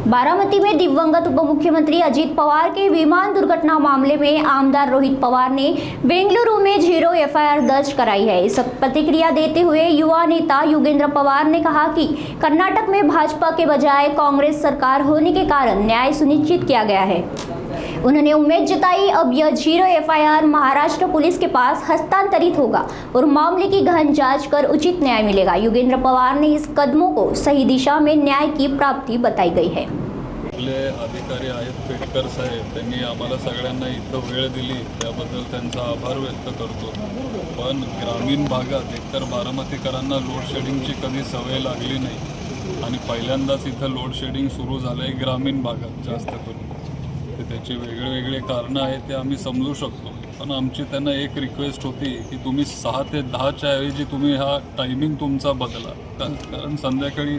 बारामती में दिवंगत उप मुख्यमंत्री अजीत पवार के विमान दुर्घटना मामले में आमदार रोहित पवार ने बेंगलुरु में 0 एफआईआर दर्ज कराई है। इस प्रतिक्रिया देते हुए युवा नेता योगेंद्र पवार ने कहा कि कर्नाटक में भाजपा के बजाय कांग्रेस सरकार होने के कारण न्याय सुनिश्चित किया गया है। उन्होंने उम्मीद जताई अब यह 0 एफआईआर महाराष्ट्र पुलिस के पास हस्तांतरित होगा और मामले की गहन जांच कर उचित न्याय मिलेगा। योगेंद्र पवार ने इस कदमों को सही दिशा में न्याय की प्राप्ति बताई गई है। आपले अधिकारी आहेत पेटकर साहेब, त्यांनी आम्हाला सगळ्यांना इथं वेळ दिली त्याबद्दल त्यांचा आभार व्यक्त करतो। पण ग्रामीण भागात एकतर बारामतीकरांना लोड शेडिंगची कधी सवय लागली नाही आणि पहिल्यांदाच इथं लोड शेडिंग सुरू झालंय ग्रामीण भागात जास्त करून। त्याची वेगळे कारणं आहेत ते आम्ही समजू शकतो, पण आमची त्यांना एक रिक्वेस्ट होती की तुम्ही 6 ते 10च्या ऐवजी तुम्ही हा टायमिंग तुमचा बदला, कारण संध्याकाळी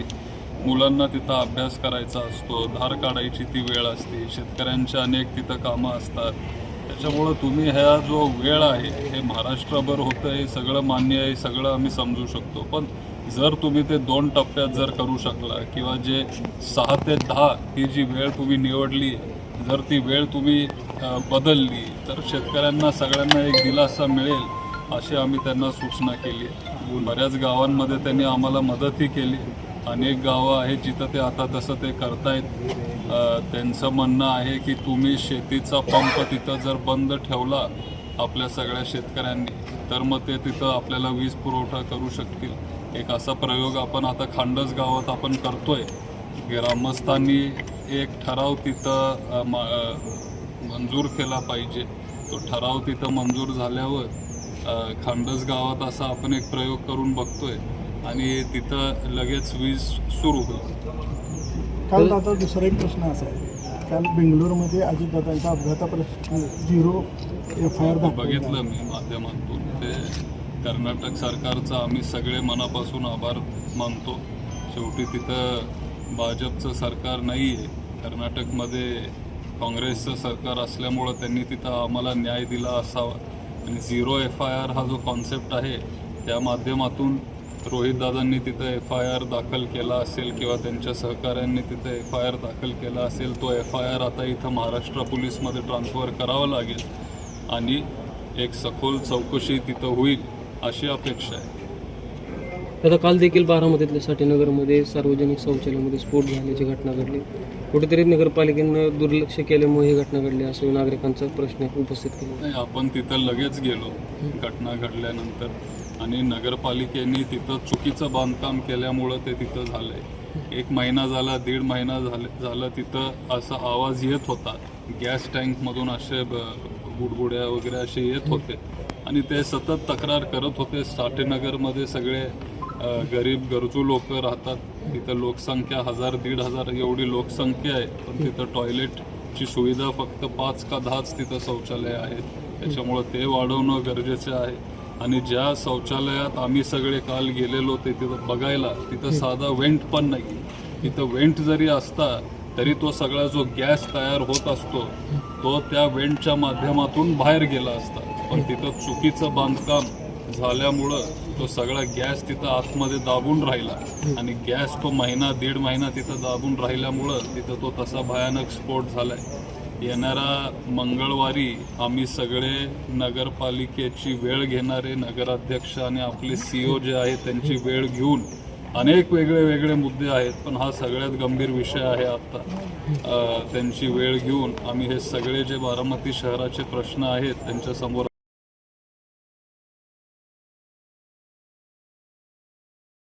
मुलांना तिथं अभ्यास करायचा असतो, धार काढायची ती वेळ असते, शेतकऱ्यांच्या अनेक तिथं कामं असतात। त्याच्यामुळं तुम्ही ह्या जो वेळ आहे हे महाराष्ट्रभर होतं हे सगळं मान्य आहे, सगळं आम्ही समजू शकतो, पण जर तुम्ही ते 2 टप्प्यात जर करू शकला किंवा जे 6 ते 10 ही जी वेळ तुम्ही निवडली जर ती वेळ तुम्ही बदलली तर शेतकऱ्यांना सगळ्यांना एक दिलासा मिळेल अशी आम्ही त्यांना सूचना केली। बऱ्याच गावांमध्ये त्यांनी आम्हाला मदतही केली, अनेक गावं आहेत जिथं ते आता तसं ते करतायत। त्यांचं म्हणणं आहे की तुम्ही शेतीचा पंप तिथं जर बंद ठेवला आपल्या सगळ्या शेतकऱ्यांनी तर मग ते तिथं आपल्याला वीज पुरवठा करू शकतील। एक असा प्रयोग आपण आता खांडस गावात आपण करतोय। ग्रामस्थांनी एक ठराव तिथं मंजूर केला पाहिजे। तो ठराव तिथं मंजूर झाल्यावर खांडस गावात असा आपण एक प्रयोग करून बघतोय आणि तिथं लगेच वीज सुरू होईल। काल दादा दुसरा एक प्रश्न असा आहे, काल बेंगलोरमध्ये अजितदादांचा अपघाताप्रश्न 0 एफआयआर बघितलं मी माध्यमातून। ते कर्नाटक सरकारचा आम्ही सगळे मनापासून आभार मानतो। शेवटी तिथं भाजपचं सरकार नाही आहे, कर्नाटकमध्ये काँग्रेसचं सरकार असल्यामुळं त्यांनी तिथं आम्हाला न्याय दिला असावा आणि 0 एफआयआर हा जो कॉन्सेप्ट आहे त्या माध्यमातून रोहितदादांनी तिथं एफआयआर दाखल केला असेल किंवा त्यांच्या सहकाऱ्यांनी तिथं एफआयआर दाखल केला असेल, तो एफआयआर आता इथं महाराष्ट्र पोलीसमध्ये ट्रान्सफर करावा लागेल आणि एक सखोल चौकशी तिथं होईल अशी अपेक्षा आहे। आता काल देखील बारामतीतल्या साठेनगरमध्ये सार्वजनिक शौचालयामध्ये स्फोट झाल्याची घटना घडली। कुठेतरी नगरपालिकेनं दुर्लक्ष केल्यामुळे ही घटना घडली असं नागरिकांचा प्रश्न उपस्थित केला। नाही, आपण तिथं लगेच गेलो घटना घडल्यानंतर आणि नगरपालिकेने तिथं चुकीचं बांधकाम केल्यामुळं ते तिथं झालंय। 1 महिना झाला, 1.5 महिना झालं तिथं असा आवाज येत होता, गॅस टँकमधून असे बुडबुड्या वगैरे असे येत होते आणि ते सतत तक्रार करत होते। साठेनगरमध्ये सगळे गरीब गरजू लोक राहतात, तिथं लोकसंख्या 1000-1500 एवढी लोकसंख्या आहे, पण तिथं टॉयलेटची सुविधा फक्त 5 का 10च तिथं शौचालय आहेत। त्याच्यामुळं ते वाढवणं गरजेचं आहे आणि ज्या शौचालयात आम्ही सगळे काल गेलेलो ते तिथं बघायला तिथं साधा वेंट पण नाही। तिथं वेंट जरी असता तरी तो सगळा जो गॅस तयार होत असतो तो त्या वेंटच्या माध्यमातून बाहेर गेला असता, पण तिथं चुकीचं बांधकाम झाल्यामुळं तो सगळा गॅस तिथं आतमध्ये दाबून राहिला आणि गॅस तो 1.5 महिना तिथं दाबून राहिल्यामुळं तिथं तो तसा भयानक स्फोट झालाय। येणारा मंगळवारी आम्ही सगळे नगरपालिकेची वेळ घेणारे नगराध्यक्ष आणि आपले CEO जे आहेत त्यांची वेळ घेऊन अनेक वेगळे मुद्दे आहेत, पण हा सगळ्यात गंभीर विषय आहे आत्ता। त्यांची वेळ घेऊन आम्ही हे सगळे जे बारामती शहराचे प्रश्न आहेत त्यांच्यासमोर